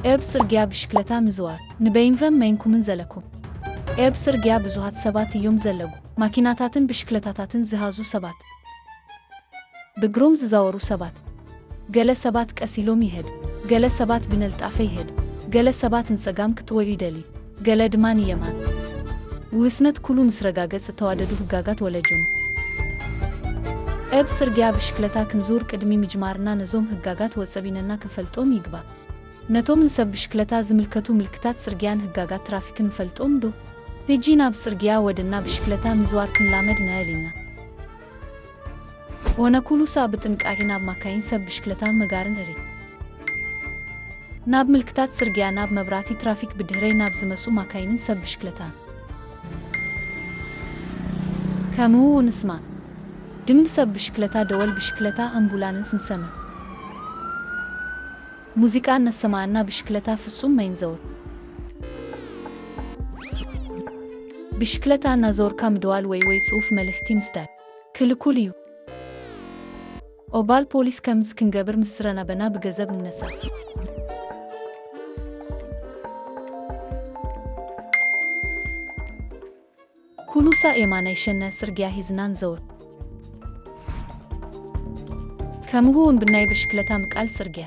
ኤብ ጽርግያ ብሽክለታ ምዝዋር ንበይንቨም መይንኩምን ዘለኩም ኤብ ጽርግያ ብዙሃት ሰባት እዮም ዘለጉ ማኪናታትን ብሽክለታታትን ዝሃዙ ሰባት ብግሮም ዝዛወሩ ሰባት ገለ ሰባት ቀስ ኢሎም ይሄዱ ገለ ሰባት ብነልጣፈ ይሄዱ ገለ ሰባት ንጸጋም ክትወዩ ይደልዩ ገለ ድማን የማን ውስነት ኩሉ ንስረጋገጽ ተዋደዱ ህጋጋት ወለጁን ኤብ ጽርግያ ብሽክለታ ክንዙር ቅድሚ ምጅማርና ነዞም ህጋጋት ወጸቢነና ክፈልጦም ይግባ ነቶም ንሰብ ብሽክለታ ዝምልከቱ ምልክታት ጽርግያን ህጋጋት ትራፊክን ፈልጦም ዶ ሄጂ ናብ ጽርግያ ወድና ብሽክለታ ምዝዋር ክንላመድ ንአሊና ወነኩሉ ሳ ብጥንቃቄ ናብ ማካይን ሰብ ብሽክለታ መጋርን እሪ ናብ ምልክታት ጽርግያ ናብ መብራቲ ትራፊክ ብድህረይ ናብ ዝመሱ ማካይንን ሰብ ብሽክለታ ከምኡ ንስማ ድምብ ሰብ ብሽክለታ ደወል ብሽክለታ አምቡላንስ ንሰማ ሙዚቃ ነሰማና ብሽክለታ ፍጹም ማይንዘው ብሽክለታ ናዞርካ ምድዋል ወይ ጽሑፍ መልእክቲ ምስዳል ክልኩል እዩ ኦባል ፖሊስ ከምዝ ክንገብር ምስረና በና ብገዘብ ንነሳ ኩሉሳ የማናይሸነ ጽርግያ ሂዝናን ዘውር ከምውን ብናይ ብሽክለታ ምቃል ጽርግያ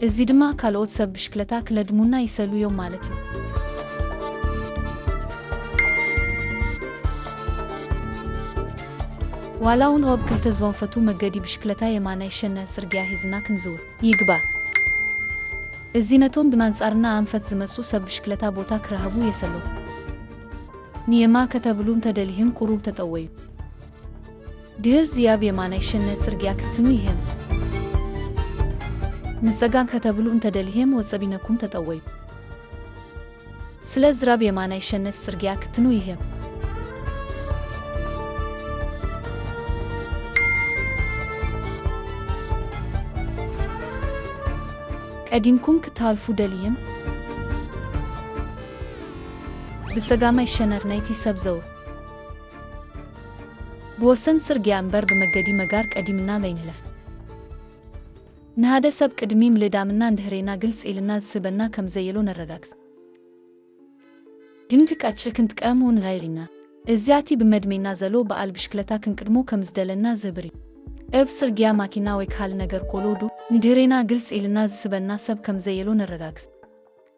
እዚ ድማ ካልኦት ሰብ ብሽክለታ ክለድሙና ይሰሉ እዮም ማለት እዩ ዋላውን ኦብ ክልተ ዝወንፈቱ መገዲ ብሽክለታ የማናይሸነ ጽርግያ ሂዝና ክንዝውር ይግባ እዚ ነቶም ብማንጻርና አንፈት ዝመሱ ሰብ ብሽክለታ ቦታ ክረሃቡ የሰሉ ንየማ ከተብሉም ተደሊህም ቁሩብ ተጠወዩ ድህር ዝያብ የማናይሸነ ጽርግያ ክትኑ ይሄም ንጸጋን ከተብሉ እንተደሊህም ወጸቢነኩም ተጠወዩ ስለ ዝራብ የማናይሸነ ጽርግያ ክትኑ ይሄም ቀዲምኩም ክታልፉ ደሊህም ብጸጋማ ይሸነር ናይቲ ሰብ ዘው ብወሰን ጽርግያ እምበር ብመገዲ መጋር ቀዲምና መይንለፍ ንሃደ ሰብ ቅድሚ ምልዳምና እንድህሬና ግልጽ ኢልና ዝስበና ከምዘየሎ ነረጋግዝ ግን ክቃጭል ክንጥቀሙ ንጋይሪና እዚያቲ ብመድሜና ዘሎ በዓል ብሽክለታ ክንቅድሞ ከምዝደለና ዝብሪ ኤብ ጽርግያ ማኪና ወይ ካል ነገር ቆሎዱ ንድህሬና ግልጽ ኢልና ዝስበና ሰብ ከምዘየሎ ነረጋግዝ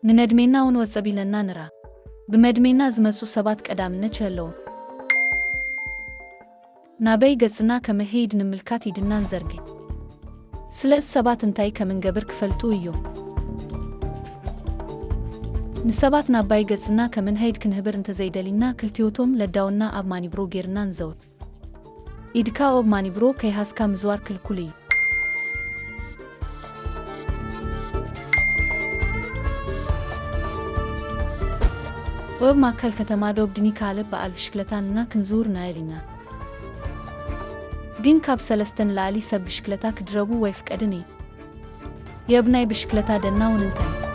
ንነድሜና ውን ወጸቢለና ንራ ብመድሜና ዝመሱ ሰባት ቀዳምነት ቸለው ናበይ ገጽና ከመሄድ ንምልካት ይድናን ዘርጊ ስለ ሰባት እንታይ ከምንገብር ክፈልጡ እዩ ንሰባት ናባይ ገጽና ከምንሄድ ክንህብር እንተዘይደሊና ክልቲዮቶም ለዳውና አብ ማኒብሮ ጌርና እንዘው ኢድካ ኦብ ማኒብሮ ከይሃስካ ምዝዋር ክልኩል እዩ ኦብ ማከል ከተማ ዶብ ድኒ ካለ በዓል ብሽክለታንና ክንዝውር ናይሊና ግን ካብ ሰለስተን ላሊ ሰብ ብሽክለታ ክድረቡ ወይ ፍቀድን እዩ የብናይ ብሽክለታ ደናውን እንተን